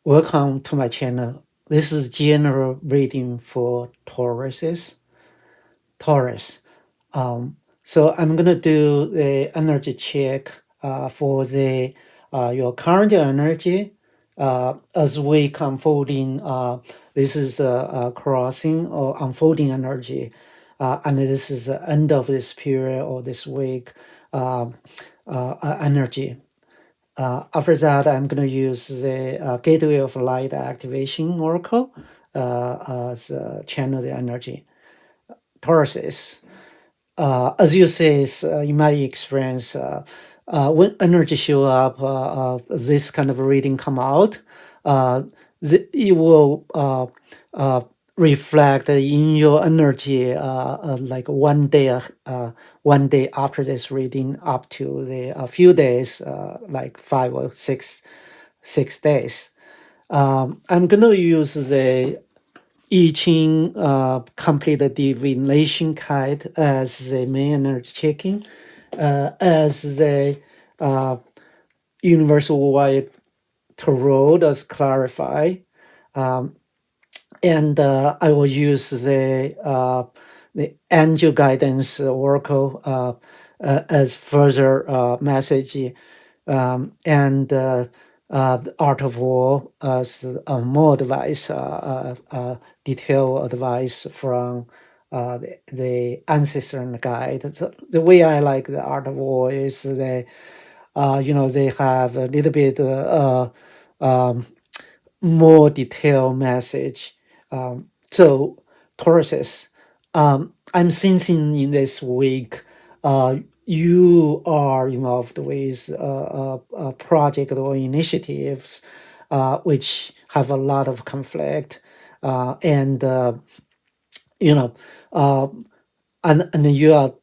Welcome to my channel. This is general reading for Tauruses. Taurus. So I'm gonna do the energy check for the your current energy as we unfolding. This is a crossing or unfolding energy, and this is the end of this period or this week energy. After that, I'm going to use the Gateway of Light Activation Oracle as channel the energy. Tauruses, as you say, in my experience, when energy show up, this kind of reading come out, uh, it will uh, reflect in your energy like 1 day, 1 day after this reading up to the a few days, like 5 or 6 days. I'm gonna use the I Ching complete divination guide as the main energy checking, as the universal wide tarot as clarify, and I will use the angel guidance oracle as further message, and the art of war as more advice, detailed advice from the ancestor and guide. The way I like the art of war is they, they have a little bit more detailed message. So Tauruses, I'm sensing in this week, you are involved with a project or initiatives which have a lot of conflict, and you know, uh, and you are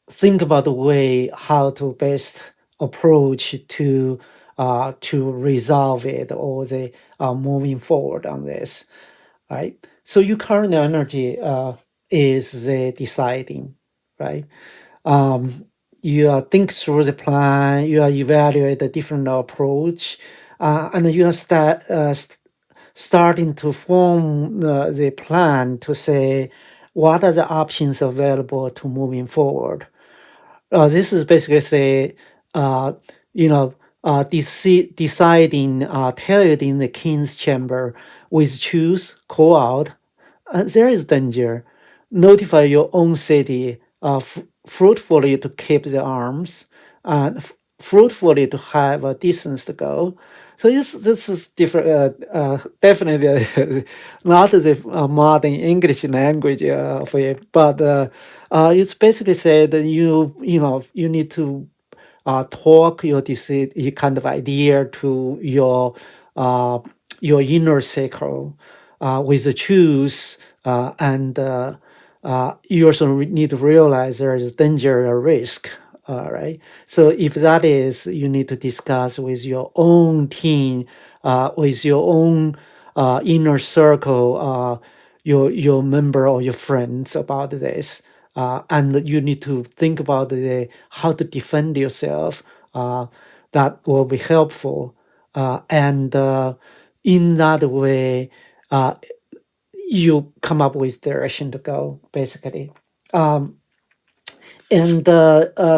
think about the way how to best approach to resolve it or the moving forward on this, right? So your current energy is the deciding, right? You think through the plan, you evaluate the different approach, and you are starting to form the plan to say what are the options available to moving forward. This is basically say, uh, deciding, tell it in the king's chamber with choose, call out, there is danger. Notify your own city fruitfully to keep the arms and fruitfully to have a distance to go. So this is different. Definitely not the modern English language for it, but it's basically said that you need to talk your kind of idea to your inner circle with the truth, and you also need to realize there is danger or risk. Right. So if that is, you need to discuss with your own team, with your own inner circle, your member or your friends about this, and you need to think about how to defend yourself. That will be helpful, and in that way, uh, you come up with direction to go, basically. Um, and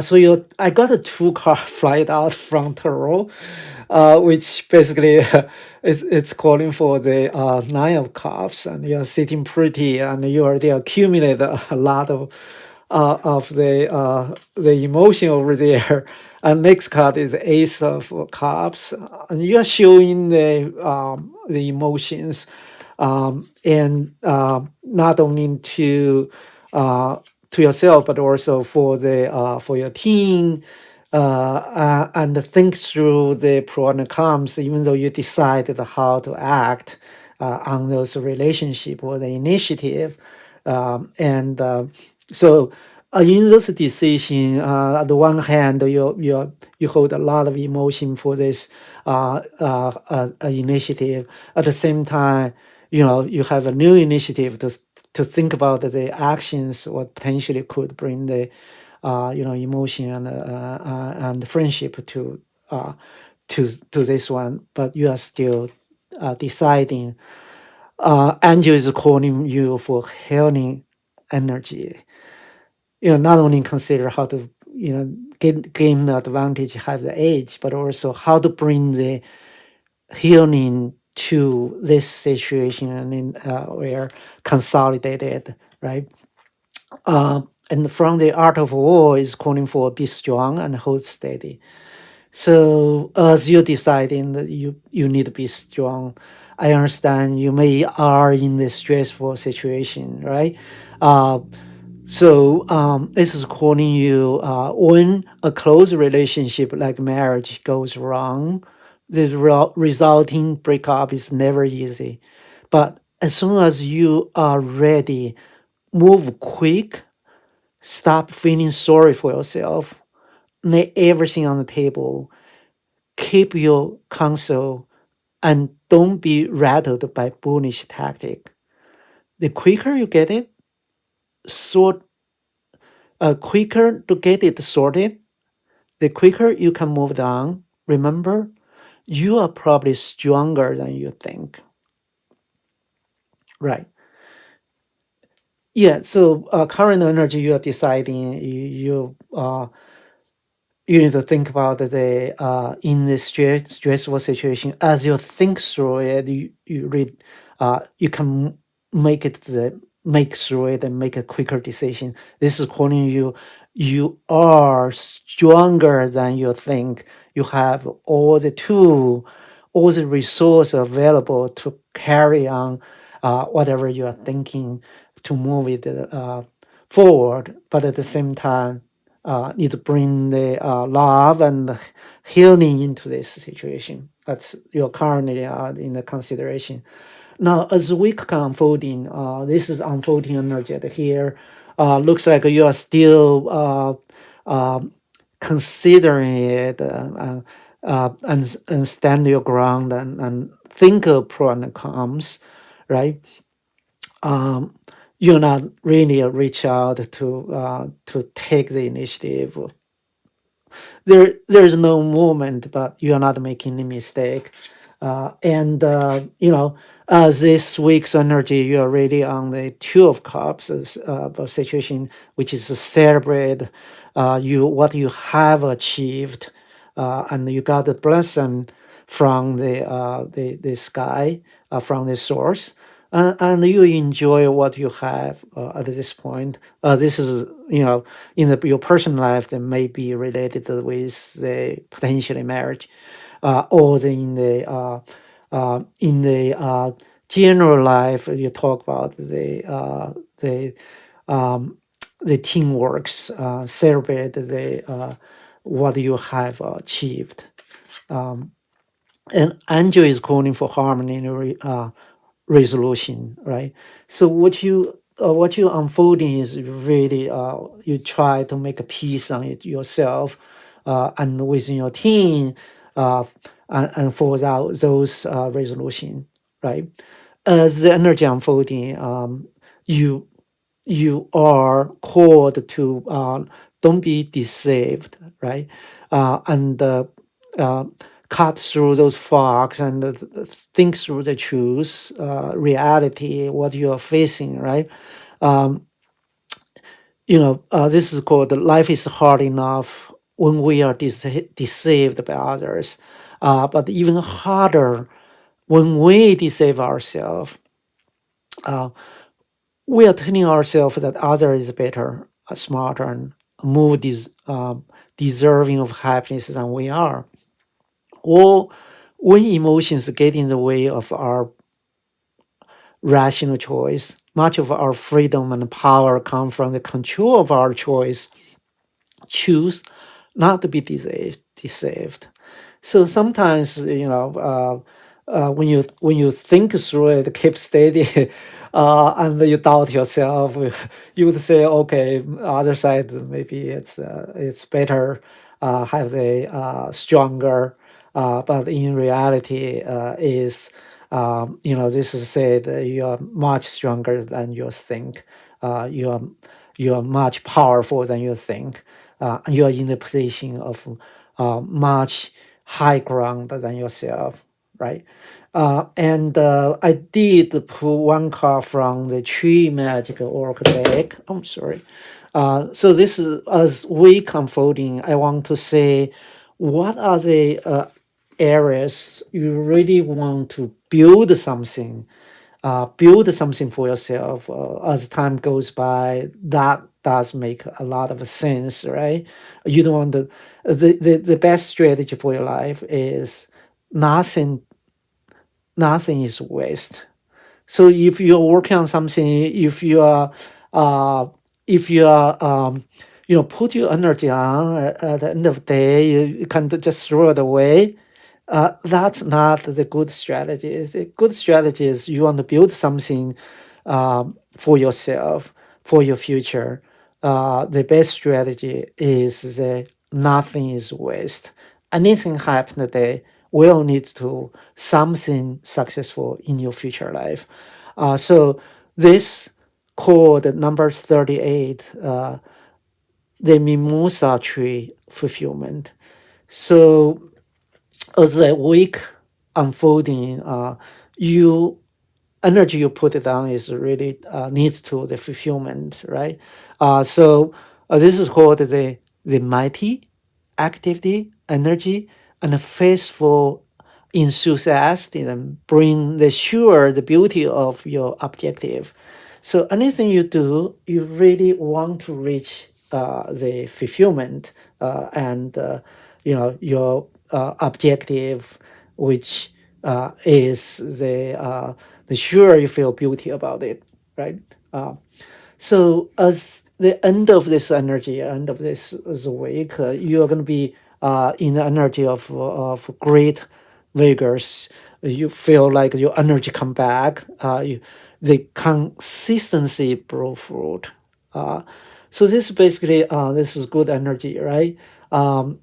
so I got a two-card flight out from Tarot, which basically it's calling for the Nine of Cups, and you're sitting pretty, and you already accumulate a lot of the emotion over there. And next card is Ace of Cups, and you are showing the emotions, and not only to yourself but also for your team, and think through the pro and cons, even though you decided how to act on those relationship or the initiative, and so in those decisions, on the one hand, you hold a lot of emotion for this initiative. At the same time, you have a new initiative to think about the actions what potentially could bring the emotion and friendship to to this one, but you are still deciding. Angel is calling you for healing energy. Not only consider how to, gain the advantage, have the edge, but also how to bring the healing to this situation in where consolidated, right? And from the art of war is calling for be strong and hold steady. So as you're deciding that you need to be strong, I understand you may are in this stressful situation, right? Uh, this is calling you when a close relationship like marriage goes wrong, the resulting breakup is never easy. But as soon as you are ready, move quick, stop feeling sorry for yourself, lay everything on the table, keep your counsel, and don't be rattled by bullish tactic. The quicker you get it, sort quicker to get it sorted, the quicker you can move on. Remember, you are probably stronger than you think. Right. Yeah. So current energy, you are deciding you need to think about the in this stressful situation. As you think through it, you read, you can make it make through it and make a quicker decision. This is calling you. You are stronger than you think. You have all the tool, all the resource available to carry on whatever you are thinking to move it forward. But at the same time, need to bring the love and healing into this situation. That's you're currently in the consideration. Now, as the week unfolding, this is unfolding energy here. Looks like you are still considering it and stand your ground and think of pro and cons, right? Um, you're not really reach out to take the initiative. There's no movement, but you are not making a mistake. And this week's energy, you are really on the Two of Cups situation, which is to celebrate you what you have achieved, and you got the blessing from the sky, from the source, and you enjoy what you have at this point. This is, in your personal life that may be related with the potentially marriage, or in the general life. You talk about um, the teamworks, celebrate the what you have achieved. Um, and Angel is calling for harmony and resolution, right? So what you unfolding is really you try to make a peace on it yourself, and within your team, uh, and for those resolution, right? As the energy unfolding, you you are called to don't be deceived, right? And uh, cut through those fogs and think through the truth, reality, what you are facing, right? Um, this is called life is hard enough when we are deceived by others, but even harder when we deceive ourselves. Uh, we are telling ourselves that other is better, smarter, and more deserving of happiness than we are. Or when emotions get in the way of our rational choice, much of our freedom and power come from the control of our choice. Choose not to be deceived. So sometimes, when you think through it, keep steady, and you doubt yourself, you would say, okay, other side maybe it's better, have the stronger, but in reality, is this is said you are much stronger than you think. You are much powerful than you think. You are in the position of much high ground than yourself, right? And I did pull one card from the Tree Magic Oracle deck. I'm sorry. So this is as week unfolding. I want to say, what are the areas you really want to build something for yourself as time goes by. That does make a lot of sense, right? You don't want to, the best strategy for your life is nothing, nothing is waste. So if you're working on something, uh, if you are, put your energy on at the end of the day, you can just throw it away. That's not the good strategy. The good strategy is you want to build something for yourself, for your future. The best strategy is that nothing is waste. Anything happen today will lead to something successful in your future life. So this called number 38, the mimosa tree fulfillment. So as the week unfolding, you energy you put it down is really needs to the fulfillment, right? This is called the mighty activity, energy, and a faithful enthusiasm bring the sure the beauty of your objective. So anything you do, you really want to reach the fulfillment and your objective, which is the sure you feel beauty about it, right? So as the end of this energy, end of this week, you are going to be in the energy of great vigors. You feel like your energy come back. The consistency brought fruit. Uh, so this basically this is good energy, right? And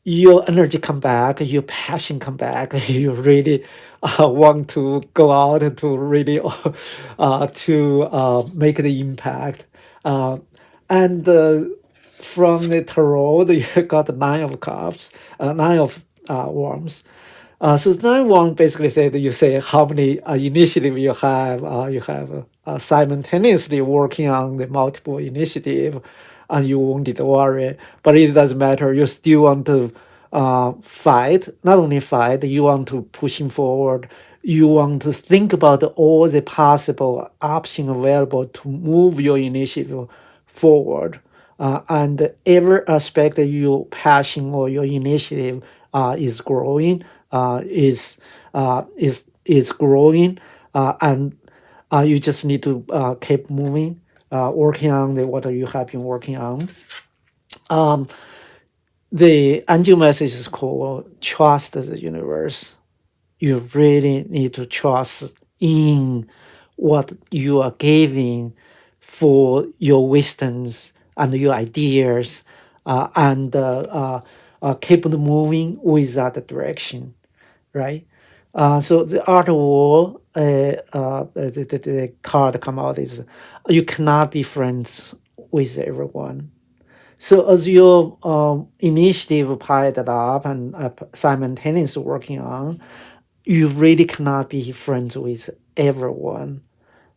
your energy come back, your passion come back, you really want to go out and to really to make the impact. Uh, and from the tarot, you got the nine of cups, nine of wands. So the nine one basically said you say how many initiative you have. You have simultaneously working on the multiple initiative, and you won't worry. But it doesn't matter. You still want to fight. Not only fight, you want to pushing forward. You want to think about all the possible options available to move your initiative forward. And every aspect of your passion or your initiative is growing, is growing, and you just need to keep moving, working on the what you have been working on. Um, the angel message is called trust the universe. You really need to trust in what you are giving for your wisdoms and your ideas, and keep on moving with that direction, right? So the art war, the card come out is you cannot be friends with everyone. So as your initiative piled up and simultaneously working on, you really cannot be friends with everyone,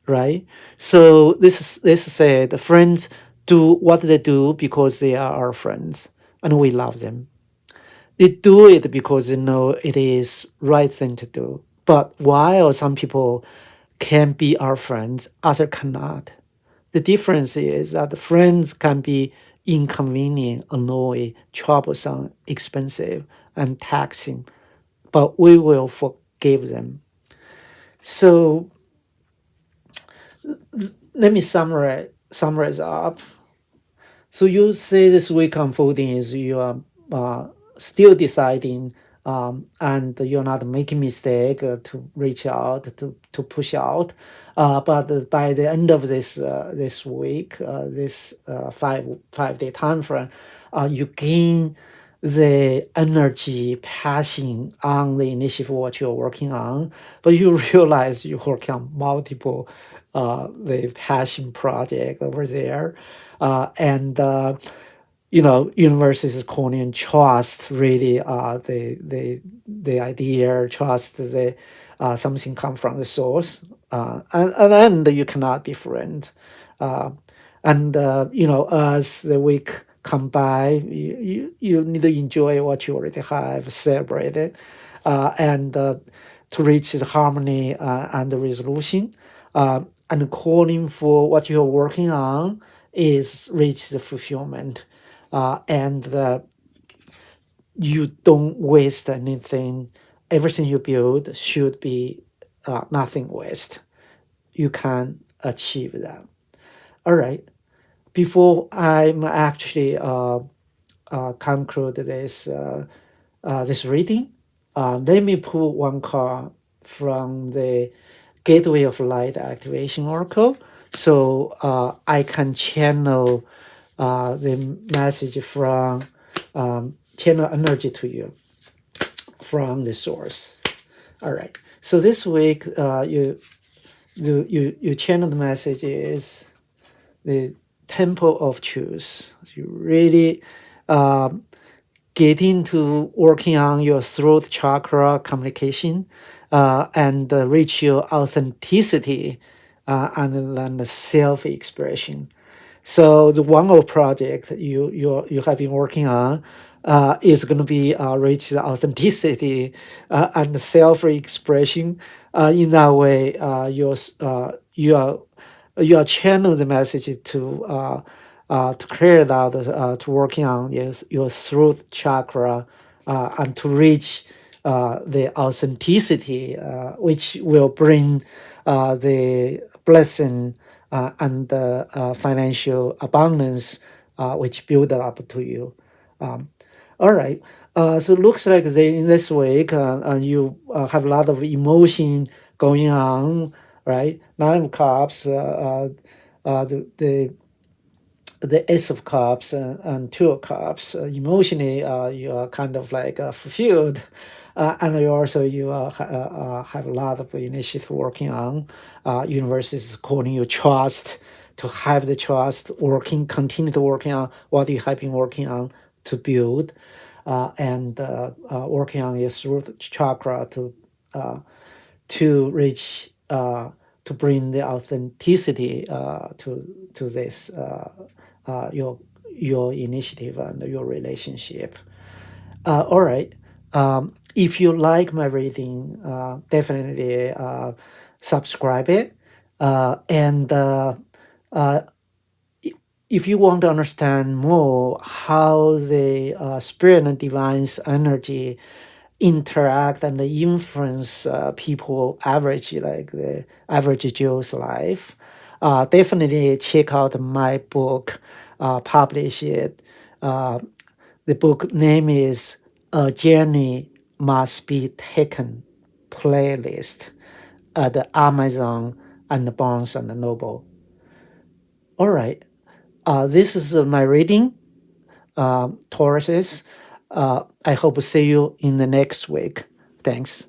right? So this said, friends do what they do because they are our friends and we love them. They do it because they know it is right thing to do. But while some people can be our friends, others cannot. The difference is that the friends can be inconvenient, annoying, troublesome, expensive, and taxing, but we will forgive them. So let me summarize up. So you say this week unfolding is you are still deciding, and you're not making mistake to reach out to push out, but by the end of this week, this 5 day time frame, you gain the energy passing on the initiative what you're working on, but you realize you work on multiple the passion project over there, and universe is calling trust really the idea, trust the something come from the source, and then you cannot be friends. Uh, and as the week come by, you need to enjoy what you already have, celebrate it, and to reach the harmony and the resolution, and calling for what you're working on is reach the fulfillment, and you don't waste anything. Everything you build should be nothing waste. You can achieve that. All right. Before I'm actually conclude this reading, let me pull one card from the Gateway of Light Activation Oracle, so I can channel the message from channel energy to you from the source. All right. So this week, you channel the message is the Temple of Truth. You really get into working on your throat chakra communication, and reach your authenticity, and then the self expression. So the one more project you have been working on is going to be reach the authenticity and the self expression. In that way, you are channel the message to clear it out, to working on your throat chakra, and to reach the authenticity, which will bring the blessing and financial abundance, which build up to you. Um, all right. So it looks like in this week, you have a lot of emotion going on, right? Nine of Cups, the Ace of Cups, and Two of Cups. Emotionally, you are kind of like fulfilled, and you have a lot of initiative working on. Universe is calling you trust, to have the trust working, continue to working on what you have been working on to build, and working on your throat chakra to reach, to bring the authenticity to this, your initiative and your relationship. All right. If you like my reading, definitely subscribe it. And if you want to understand more how the spirit and divine's energy interact and influence people average, like the average Joe's life, definitely check out my book, publish it. The book name is A Journey Must Be Taken playlist at the Amazon and Barnes and Noble. All right. This is my reading, Tauruses. I hope to see you in the next week. Thanks.